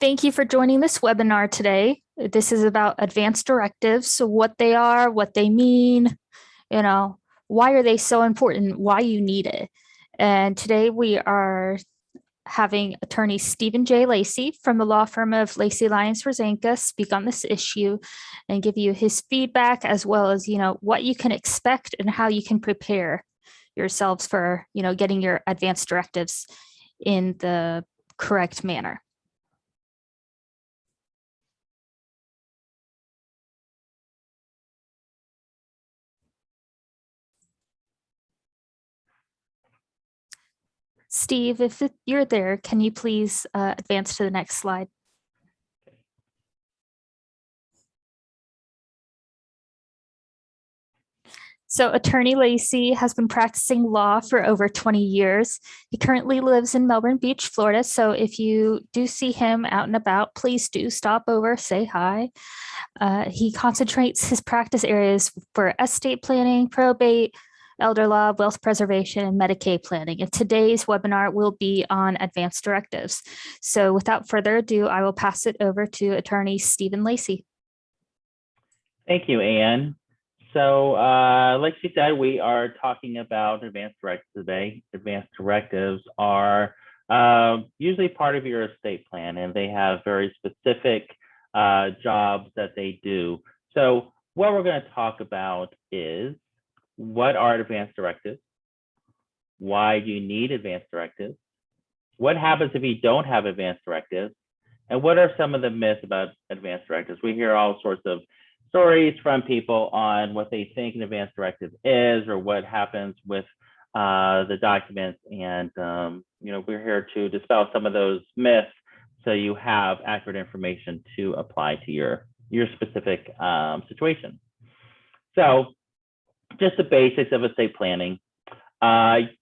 Thank you for joining this webinar today. This is about advanced directives, so what they are, what they mean, why are they so important, why you need it. And today we are having attorney Stephen J. Lacey from the law firm of Lacey Lyons Rosanka speak on this issue and give you his feedback, as well as, what you can expect and how you can prepare yourselves for, getting your advanced directives in the correct manner. Steve, if you're there, can you please advance to the next slide? So attorney Lacey has been practicing law for over 20 years. He currently lives in Melbourne Beach, Florida. So if you do see him out and about, please do stop over, say hi. He concentrates his practice areas for estate planning, probate, elder law, wealth preservation, and Medicaid planning. And today's webinar will be on advanced directives. So without further ado, I will pass it over to attorney Stephen Lacey. Thank you, Anne. So like she said, we are talking about advanced directives today. Advanced directives are usually part of your estate plan, and they have very specific jobs that they do. So what we're going to talk about is what are advanced directives? Why do you need advanced directives? What happens if you don't have advanced directives? And what are some of the myths about advanced directives? We hear all sorts of stories from people on what they think an advanced directive is or what happens with the documents. And, we're here to dispel some of those myths so you have accurate information to apply to your specific situation. So just the basics of estate planning.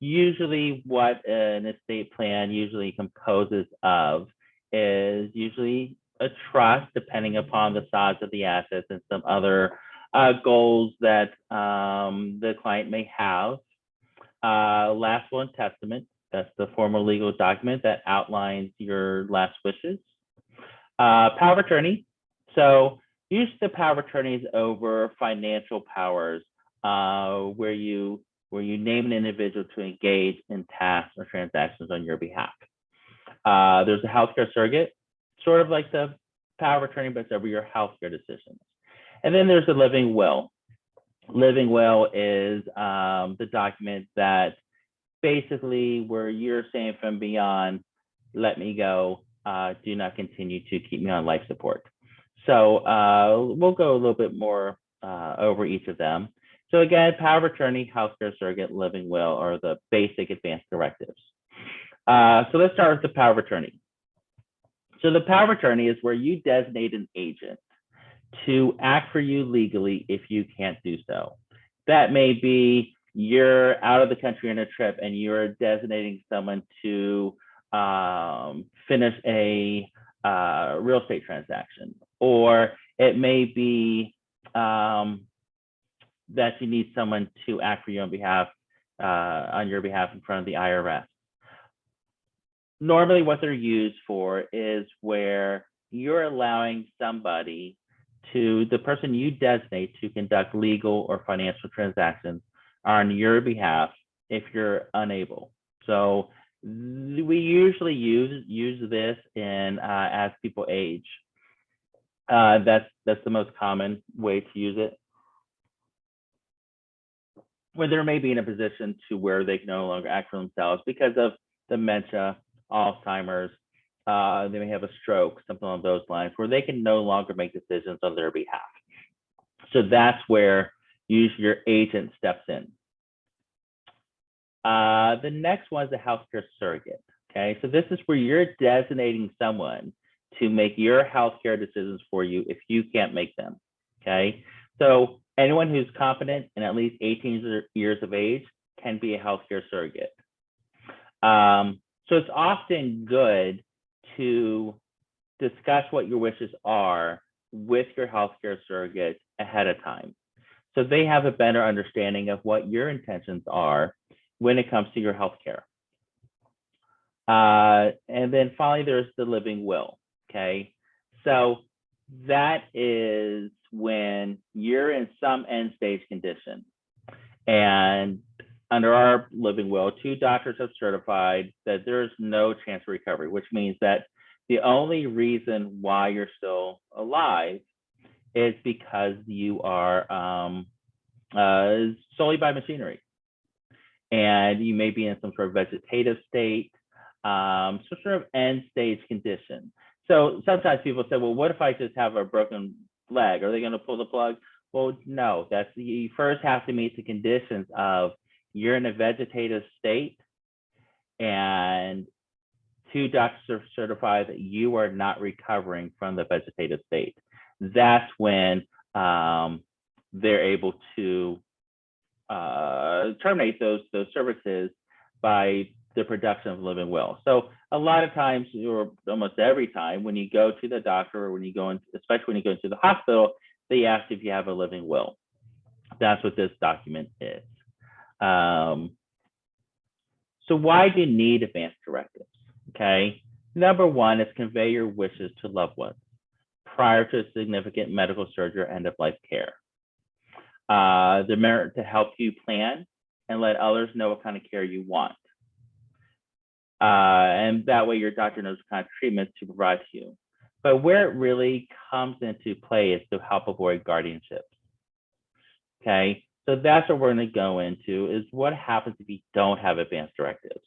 Usually what an estate plan usually composes of is usually a trust, depending upon the size of the assets and some other goals that the client may have. Last will and testament, that's the formal legal document that outlines your last wishes. Power of attorney. So usually the power of attorney is over financial powers, where you name an individual to engage in tasks or transactions on your behalf. There's a healthcare surrogate, sort of like the power of attorney, but it's over your healthcare decisions. And then there's a living will. Living will is the document that basically where you're saying from beyond, let me go, do not continue to keep me on life support. So we'll go a little bit more over each of them. So again, power of attorney, healthcare surrogate, living will are the basic advanced directives. So let's start with the power of attorney. So the power of attorney is where you designate an agent to act for you legally if you can't do so. That may be you're out of the country on a trip and you're designating someone to finish a real estate transaction, or it may be that you need someone to act for you on your behalf in front of the IRS. Normally what they're used for is where you're allowing somebody the person you designate to conduct legal or financial transactions on your behalf if you're unable. So we usually use this in as people age. That's the most common way to use it. When they may be in a position to where they can no longer act for themselves because of dementia, Alzheimer's, they may have a stroke, something along those lines, where they can no longer make decisions on their behalf. So that's where usually your agent steps in. The next one is a healthcare surrogate. Okay, so this is where you're designating someone to make your healthcare decisions for you if you can't make them. Okay, so anyone who's competent and at least 18 years of age can be a healthcare surrogate. So it's often good to discuss what your wishes are with your healthcare surrogate ahead of time, so they have a better understanding of what your intentions are when it comes to your healthcare. And then finally, there's the living will. Okay, so that is when you're in some end stage condition. And under our living will, 2 doctors have certified that there's no chance of recovery, which means that the only reason why you're still alive is because you are solely by machinery. And you may be in some sort of vegetative state, some sort of end stage condition. So sometimes people say, well, what if I just have a broken leg? Are they going to pull the plug? Well, no, you first have to meet the conditions of you're in a vegetative state and 2 doctors certify that you are not recovering from the vegetative state. That's when they're able to terminate those services by the production of living will. So a lot of times, or almost every time, when you go to the doctor or when you go in, especially when you go into the hospital, they ask if you have a living will. That's what this document is. So why do you need advanced directives? Okay, number one is convey your wishes to loved ones prior to significant medical surgery or end-of-life care. The merit to help you plan and let others know what kind of care you want. And that way your doctor knows what kind of treatment to provide to you. But where it really comes into play is to help avoid guardianships. Okay, so that's what we're going to go into, is what happens if you don't have advanced directives.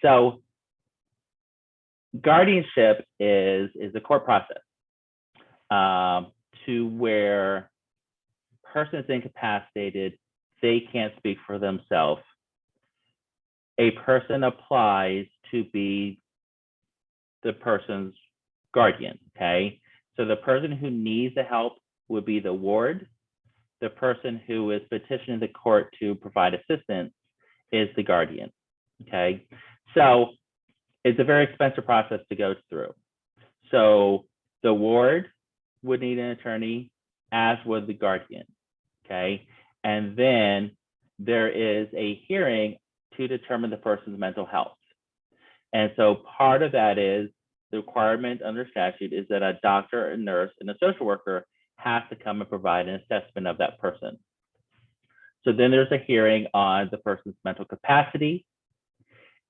So guardianship is a court process to where person is incapacitated, they can't speak for themselves. A person applies to be the person's guardian, okay? So the person who needs the help would be the ward. The person who is petitioning the court to provide assistance is the guardian, okay? So it's a very expensive process to go through. So the ward would need an attorney, as would the guardian, okay? And then there is a hearing to determine the person's mental health. And so part of that is the requirement under statute is that a doctor, a nurse, and a social worker has to come and provide an assessment of that person. So then there's a hearing on the person's mental capacity.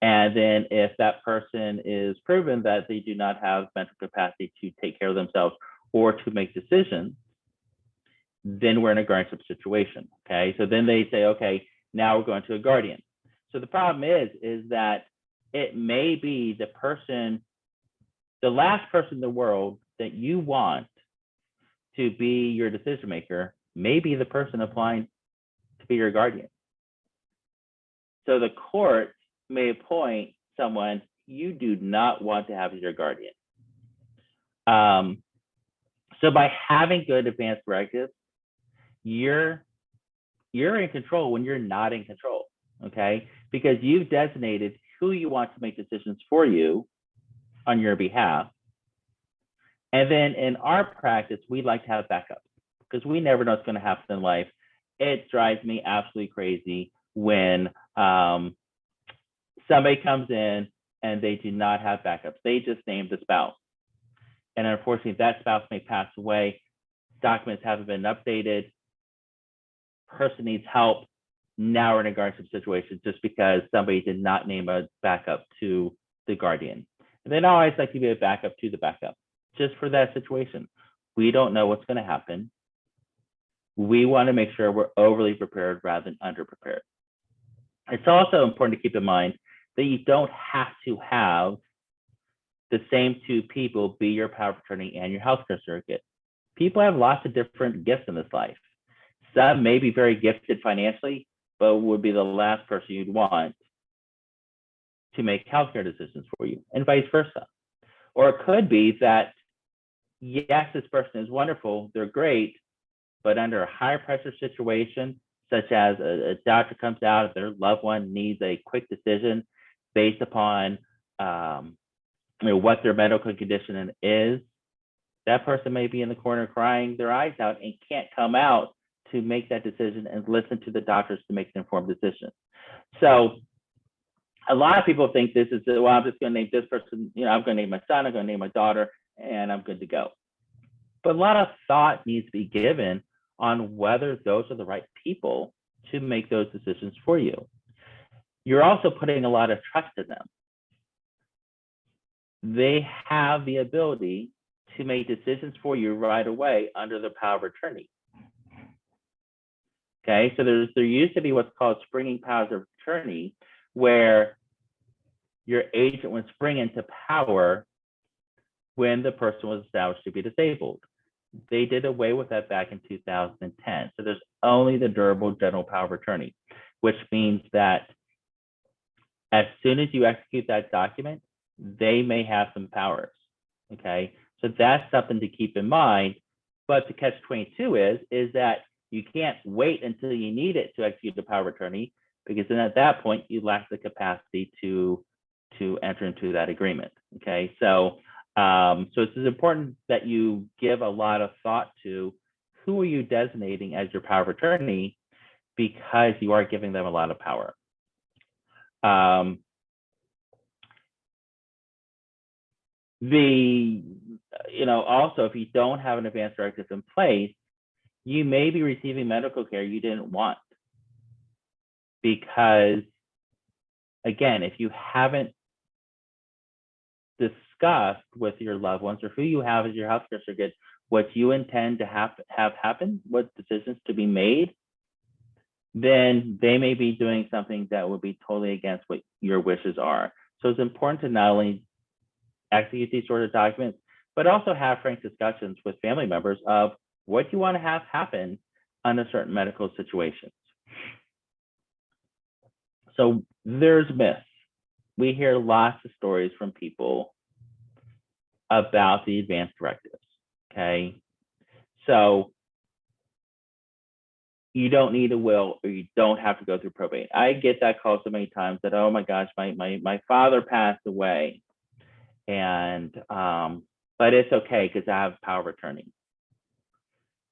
And then if that person is proven that they do not have mental capacity to take care of themselves or to make decisions, then we're in a guardianship situation, okay? So then they say, okay, now we're going to a guardian. So the problem is that it may be the person, the last person in the world that you want to be your decision maker may be the person applying to be your guardian. So the court may appoint someone you do not want to have as your guardian. So by having good advanced directives, you're in control when you're not in control, okay? Because you've designated who you want to make decisions for you on your behalf. And then in our practice, we like to have backups because we never know what's going to happen in life. It drives me absolutely crazy when somebody comes in and they do not have backups. They just named the spouse. And unfortunately, that spouse may pass away. Documents haven't been updated. Person needs help. Now we're in a guardianship situation just because somebody did not name a backup to the guardian. And then I always like to be a backup to the backup, just for that situation. We don't know what's going to happen. We want to make sure we're overly prepared rather than underprepared. It's also important to keep in mind that you don't have to have the same 2 people be your power of attorney and your healthcare surrogate. People have lots of different gifts in this life. Some may be very gifted financially, but would be the last person you'd want to make healthcare decisions for you, and vice versa. Or it could be that, yes, this person is wonderful, they're great, but under a high pressure situation, such as a doctor comes out, their loved one needs a quick decision based upon what their medical condition is, that person may be in the corner crying their eyes out and can't come out to make that decision and listen to the doctors to make an informed decision. So a lot of people think this is, well, I'm just going to name this person, I'm going to name my son, I'm going to name my daughter, and I'm good to go. But a lot of thought needs to be given on whether those are the right people to make those decisions for you. You're also putting a lot of trust in them. They have the ability to make decisions for you right away under the power of attorney. Okay, so there used to be what's called springing powers of attorney, where your agent would spring into power when the person was established to be disabled. They did away with that back in 2010. So there's only the durable general power of attorney, which means that as soon as you execute that document, they may have some powers. Okay, so that's something to keep in mind. But the catch-22 is that you can't wait until you need it to execute the power of attorney, because then at that point you lack the capacity to enter into that agreement. Okay, so it's important that you give a lot of thought to who are you designating as your power of attorney, because you are giving them a lot of power. Also, if you don't have an advanced directive in place, you may be receiving medical care you didn't want, because again, if you haven't discussed with your loved ones or who you have as your healthcare surrogate what you intend to have happen, what decisions to be made, then they may be doing something that would be totally against what your wishes are. So it's important to not only execute these sort of documents, but also have frank discussions with family members of what you want to have happen under certain medical situations. So there's myths. We hear lots of stories from people about the advanced directives, okay? So you don't need a will, or you don't have to go through probate. I get that call so many times that, oh my gosh, my father passed away, and but it's okay because I have power of attorney.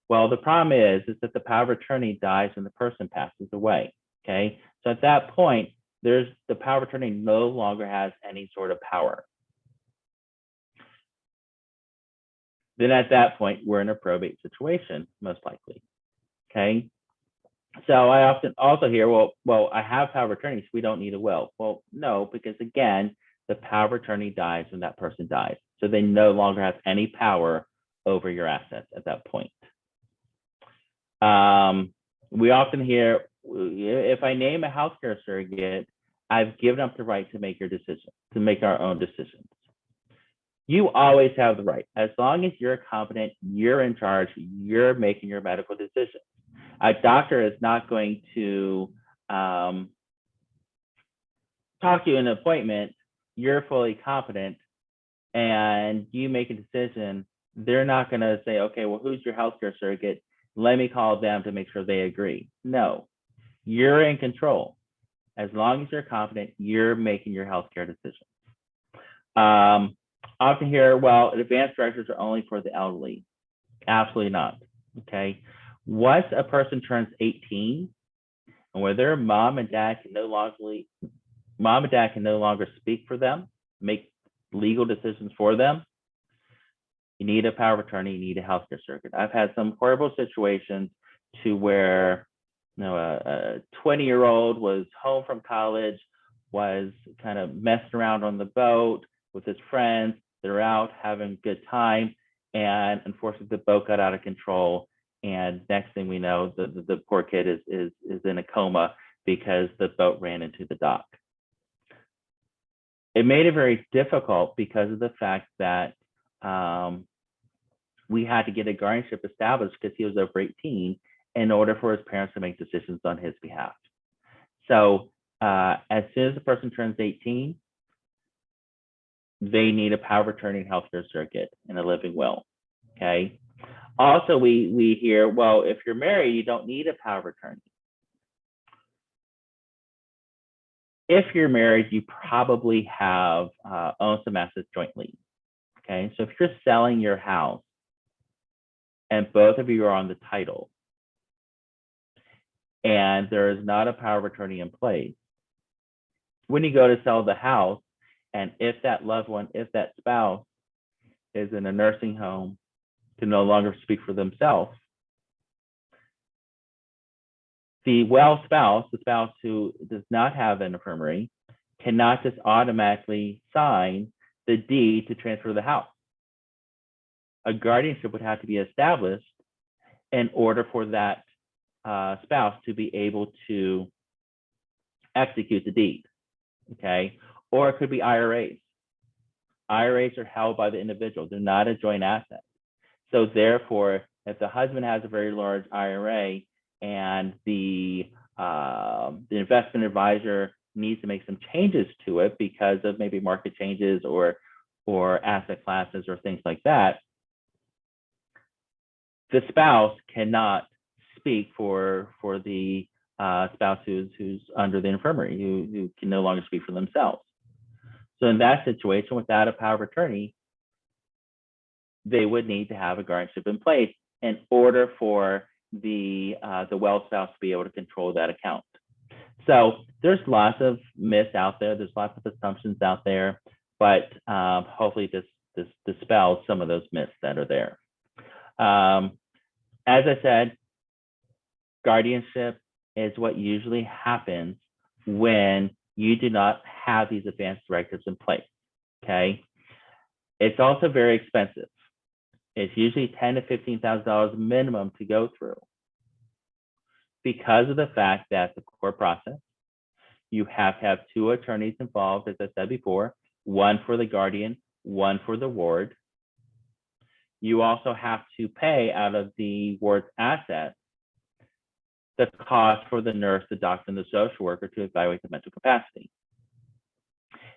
Well, the problem is that the power of attorney dies when the person passes away, okay? So at that point, the power of attorney no longer has any sort of power. Then at that point, we're in a probate situation, most likely, okay? So I often also hear, well, I have power of attorney, so we don't need a will. Well, no, because again, the power of attorney dies when that person dies. So they no longer have any power over your assets at that point. We often hear, if I name a healthcare surrogate, I've given up the right to make your decision, to make our own decisions. You always have the right. As long as you're competent, you're in charge, you're making your medical decisions. A doctor is not going to talk you in an appointment, you're fully competent, and you make a decision. They're not going to say, okay, well, who's your healthcare surrogate? Let me call them to make sure they agree. No, you're in control. As long as you're competent, you're making your healthcare decisions. Often hear, well, advanced directives are only for the elderly. Absolutely not. Okay. Once a person turns 18, and where their mom and dad can no longer speak for them, make legal decisions for them, you need a power of attorney, you need a healthcare surrogate. I've had some horrible situations to where a 20-year-old was home from college, was kind of messing around on the boat with his friends. They're out having a good time, and unfortunately the boat got out of control, and next thing we know, the poor kid is in a coma because the boat ran into the dock. It made it very difficult because of the fact that we had to get a guardianship established because he was over 18 in order for his parents to make decisions on his behalf. So as soon as the person turns 18, they need a power of attorney and healthcare surrogate and a living will, okay? Also, we hear, well, if you're married, you don't need a power of attorney. If you're married, you probably have own some assets jointly, okay? So if you're selling your house and both of you are on the title and there is not a power of attorney in place, when you go to sell the house, and if that loved one, if that spouse is in a nursing home, can no longer speak for themselves, the well spouse, the spouse who does not have an infirmary, cannot just automatically sign the deed to transfer the house. A guardianship would have to be established in order for that spouse to be able to execute the deed, okay? Or it could be IRAs. IRAs are held by the individual. They're not a joint asset. So therefore, if the husband has a very large IRA and the investment advisor needs to make some changes to it because of maybe market changes or asset classes or things like that, the spouse cannot speak for the spouse who's under the infirmary, who can no longer speak for themselves. So in that situation, without a power of attorney, they would need to have a guardianship in place in order for the well spouse to be able to control that account. So there's lots of myths out there. There's lots of assumptions out there, but hopefully this dispels some of those myths that are there. As I said, guardianship is what usually happens when you do not have these advanced directives in place, okay? It's also very expensive. It's usually $10,000 to $15,000 minimum to go through because of the fact that the court process, you have to have two attorneys involved, as I said before, one for the guardian, one for the ward. You also have to pay out of the ward's assets the cost for the nurse, the doctor, and the social worker to evaluate the mental capacity.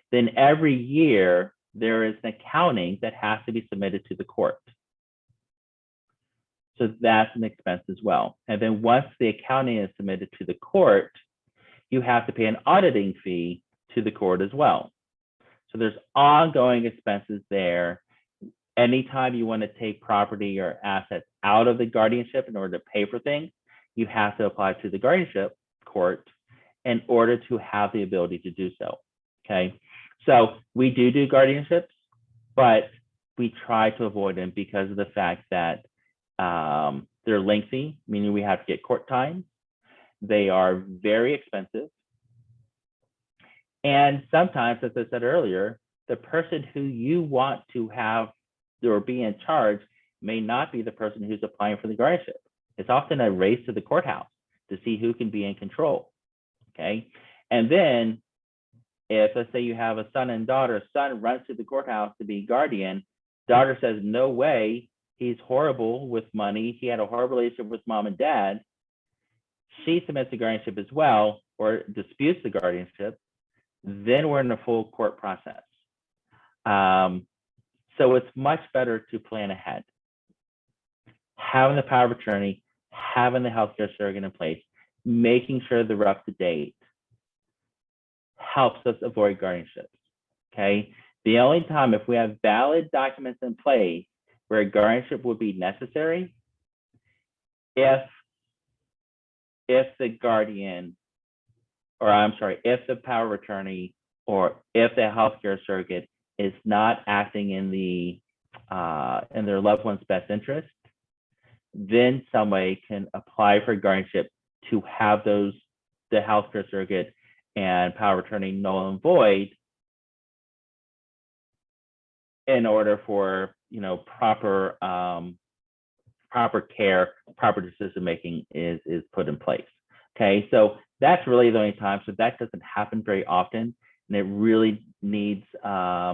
Then every year, there is an accounting that has to be submitted to the court. So that's an expense as well. And then once the accounting is submitted to the court, you have to pay an auditing fee to the court as well. So there's ongoing expenses there. Anytime you want to take property or assets out of the guardianship in order to pay for things, you have to apply to the guardianship court in order to have the ability to do so, okay? So we do guardianships, but we try to avoid them because of the fact that they're lengthy, meaning we have to get court time. They are very expensive. And sometimes, as I said earlier, the person who you want to have or be in charge may not be the person who's applying for the guardianship. It's often a race to the courthouse to see who can be in control, okay? And then if, let's say you have a son and daughter, son runs to the courthouse to be guardian, daughter says, no way, he's horrible with money, he had a horrible relationship with mom and dad, she submits the guardianship as well, or disputes the guardianship, then we're in a full court process. So it's much better to plan ahead. Having the power of attorney, having the healthcare surrogate in place, making sure they're up to date helps us avoid guardianships, okay? The only time if we have valid documents in place where a guardianship would be necessary, if the guardian, or I'm sorry, if the power of attorney or if the healthcare surrogate is not acting in their loved one's best interest, then somebody can apply for guardianship to have the healthcare surrogate and power of attorney null and void in order for proper care, proper decision making is put in place. Okay, so that's really the only time. So that doesn't happen very often, and it really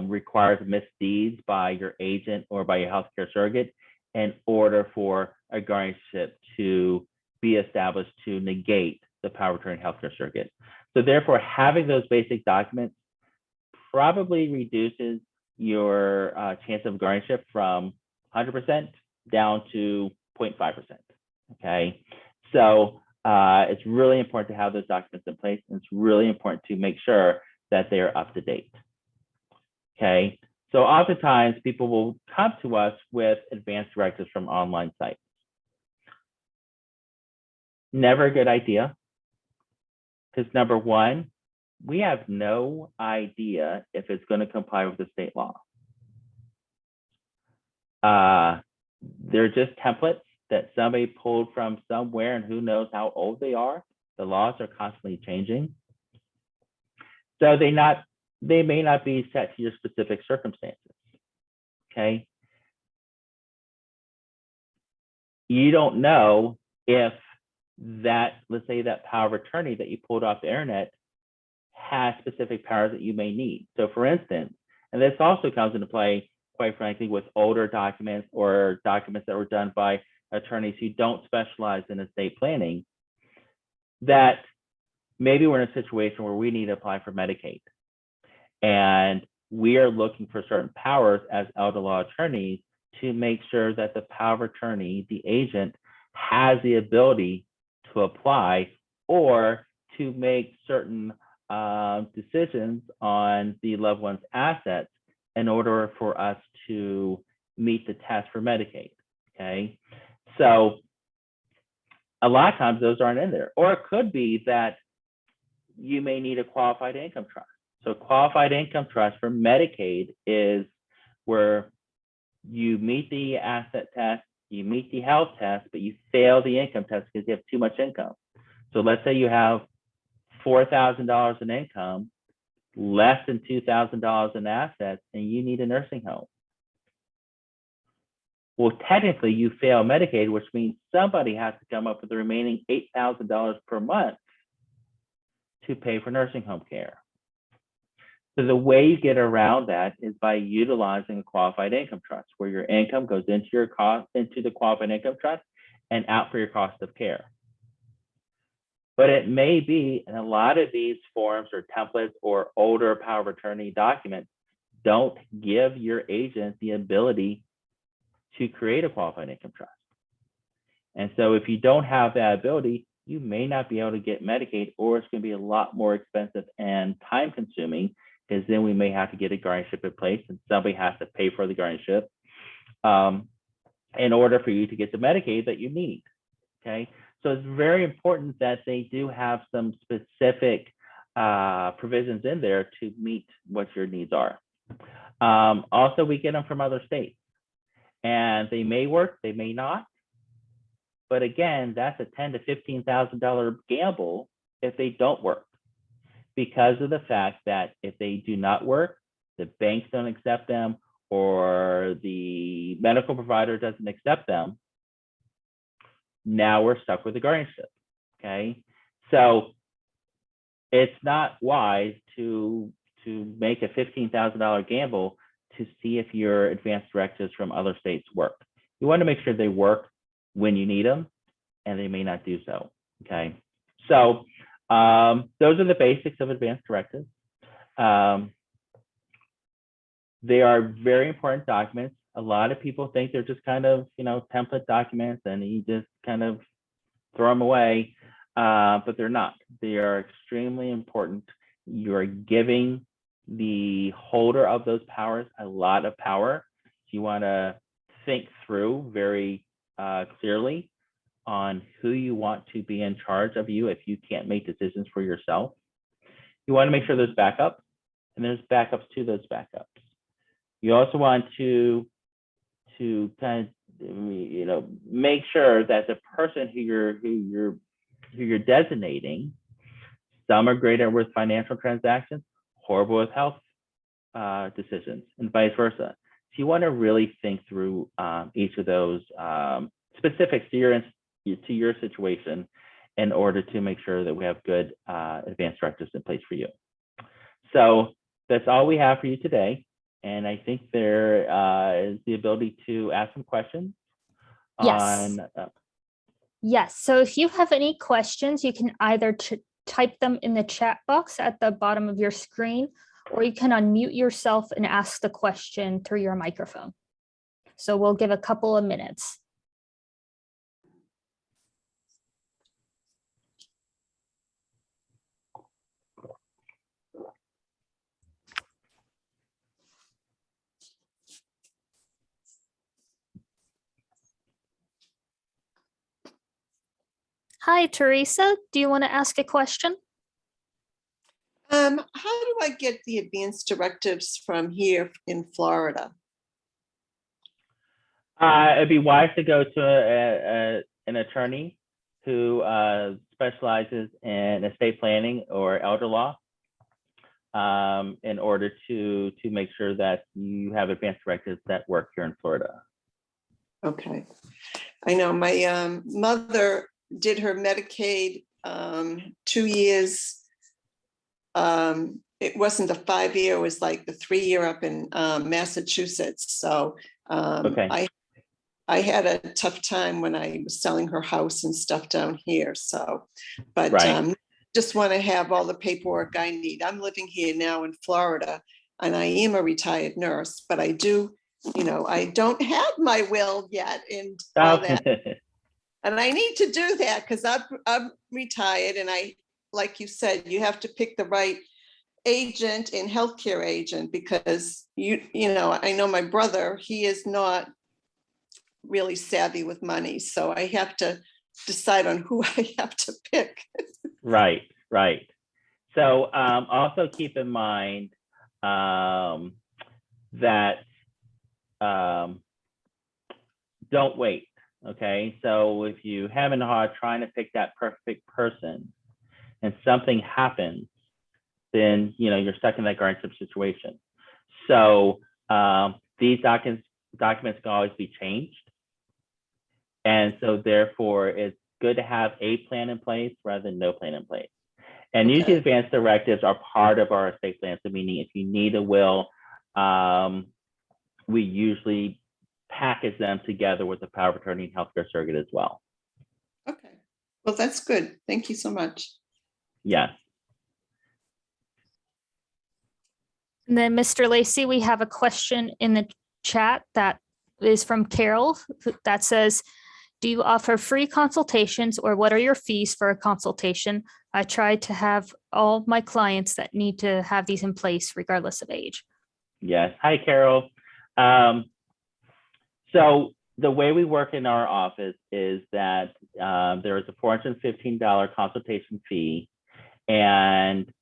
requires misdeeds by your agent or by your healthcare surrogate in order for a guardianship to be established to negate the power of attorney healthcare surrogate. So therefore, having those basic documents probably reduces your chance of guardianship from 100% down to 0.5%, okay? So it's really important to have those documents in place, and it's really important to make sure that they are up to date, okay? So oftentimes people will come to us with advanced directives from online sites. Never a good idea, because number one, we have no idea if it's going to comply with the state law. They're just templates that somebody pulled from somewhere, and who knows how old they are. The laws are constantly changing. So they may not be set to your specific circumstances. Okay. You don't know if that, let's say that power of attorney that you pulled off the internet has specific powers that you may need. So for instance, and this also comes into play, quite frankly, with older documents or documents that were done by attorneys who don't specialize in estate planning, that maybe we're in a situation where we need to apply for Medicaid. And we are looking for certain powers as elder law attorneys to make sure that the power of attorney, the agent, has the ability to apply or to make certain decisions on the loved one's assets in order for us to meet the test for Medicaid. Okay, so a lot of times those aren't in there, or it could be that you may need a qualified income trust. So qualified income trust for Medicaid is where you meet the asset test, you meet the health test, but you fail the income test because you have too much income. So let's say you have $4,000 in income, less than $2,000 in assets, and you need a nursing home. Well, technically you fail Medicaid, which means somebody has to come up with the remaining $8,000 per month to pay for nursing home care. So the way you get around that is by utilizing a qualified income trust, where your income goes into the qualified income trust and out for your cost of care. But it may be, and a lot of these forms or templates or older power of attorney documents don't give your agent the ability to create a qualified income trust. And so if you don't have that ability, you may not be able to get Medicaid, or it's going to be a lot more expensive and time consuming, because then we may have to get a guardianship in place and somebody has to pay for the guardianship in order for you to get the Medicaid that you need. Okay, so it's very important that they do have some specific provisions in there to meet what your needs are. Also, we get them from other states, and they may work, they may not. But again, that's a $10,000 to $15,000 gamble if they don't work, because of the fact that if they do not work, the banks don't accept them, or the medical provider doesn't accept them. Now we're stuck with the guardianship. Okay, so it's not wise to make a $15,000 gamble to see if your advanced directives from other states work. You want to make sure they work when you need them, and they may not do so. Okay, so those are the basics of advanced directives. They are very important documents. A lot of people think they're just kind of, template documents and you just kind of throw them away, but they're not. They are extremely important. You're giving the holder of those powers a lot of power. You want to think through very clearly on who you want to be in charge of you if you can't make decisions for yourself. You want to make sure there's backups, and there's backups to those backups. You also want to kind of make sure that the person who you're designating, some are great with financial transactions, horrible with health decisions, and vice versa. So you want to really think through each of those specifics to your situation in order to make sure that we have good advanced directives in place for you. So that's all we have for you today. And I think there is the ability to ask some questions. Yes. Yes. So if you have any questions, you can either type them in the chat box at the bottom of your screen, or you can unmute yourself and ask the question through your microphone. So we'll give a couple of minutes. Hi, Teresa. Do you want to ask a question? I get the advanced directives from here in Florida? It'd be wise to go to an attorney who specializes in estate planning or elder law in order to make sure that you have advanced directives that work here in Florida. Okay. I know my mother did her Medicaid 2 years. It wasn't a 5-year, it was like the 3-year up in Massachusetts. So Okay. I had a tough time when I was selling her house and stuff down here. So, but Right. just want to have all the paperwork I need. I'm living here now in Florida, and I am a retired nurse, but I do, I don't have my will yet and all that. And I need to do that because I'm retired, and like you said, you have to pick the right agent and healthcare agent, because I know my brother, he is not really savvy with money, so I have to decide on who I have to pick. Right. So also keep in mind that don't wait. Okay, so if you having a hard trying to pick that perfect person and something happens, then you're stuck in that guardianship situation. So these documents can always be changed, and so therefore it's good to have a plan in place rather than no plan in place. And Okay. usually advanced directives are part of our estate plan. So meaning if you need a will, we usually package them together with the power of attorney and healthcare surrogate as well. Okay, well, that's good. Thank you so much. Yes. And then, Mr. Lacey, we have a question in the chat that is from Carol that says, do you offer free consultations, or what are your fees for a consultation? I try to have all my clients that need to have these in place regardless of age. Yes. Hi, Carol. So the way we work in our office is that there is a $415 consultation fee, and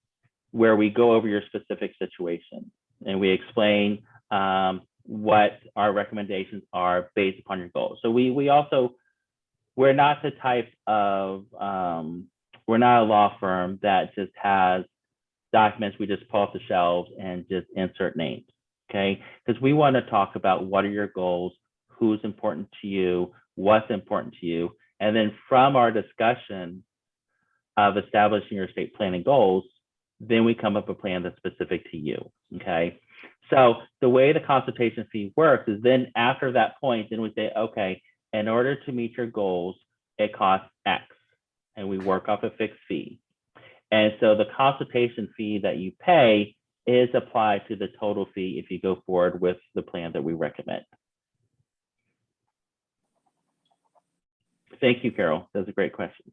where we go over your specific situation and we explain what our recommendations are based upon your goals. So we're not the type of, we're not a law firm that just has documents we just pull off the shelves and just insert names, okay? Because we want to talk about what are your goals, who's important to you, what's important to you. And then from our discussion of establishing your estate planning goals, then we come up with a plan that's specific to you, okay? So the way the consultation fee works is then after that point, then we say, okay, in order to meet your goals, it costs X, and we work off a fixed fee. And so the consultation fee that you pay is applied to the total fee if you go forward with the plan that we recommend. Thank you, Carol. That's a great question.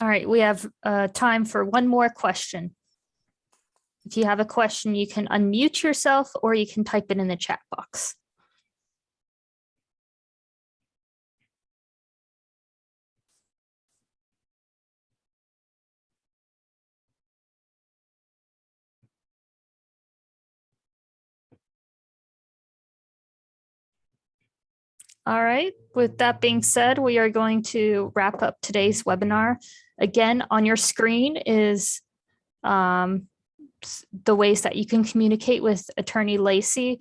All right, we have time for one more question. If you have a question, you can unmute yourself or you can type it in the chat box. All right, with that being said, we are going to wrap up today's webinar. Again, on your screen is the ways that you can communicate with Attorney Lacey.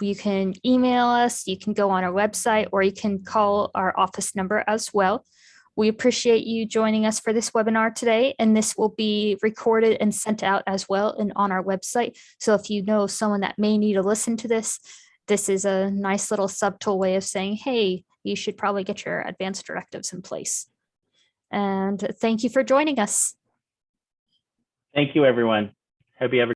You can email us, you can go on our website, or you can call our office number as well. We appreciate you joining us for this webinar today, and this will be recorded and sent out as well and on our website. So if you know someone that may need to listen to this, this is a nice little subtle way of saying, hey, you should probably get your advanced directives in place. And thank you for joining us. Thank you, everyone. Hope you have a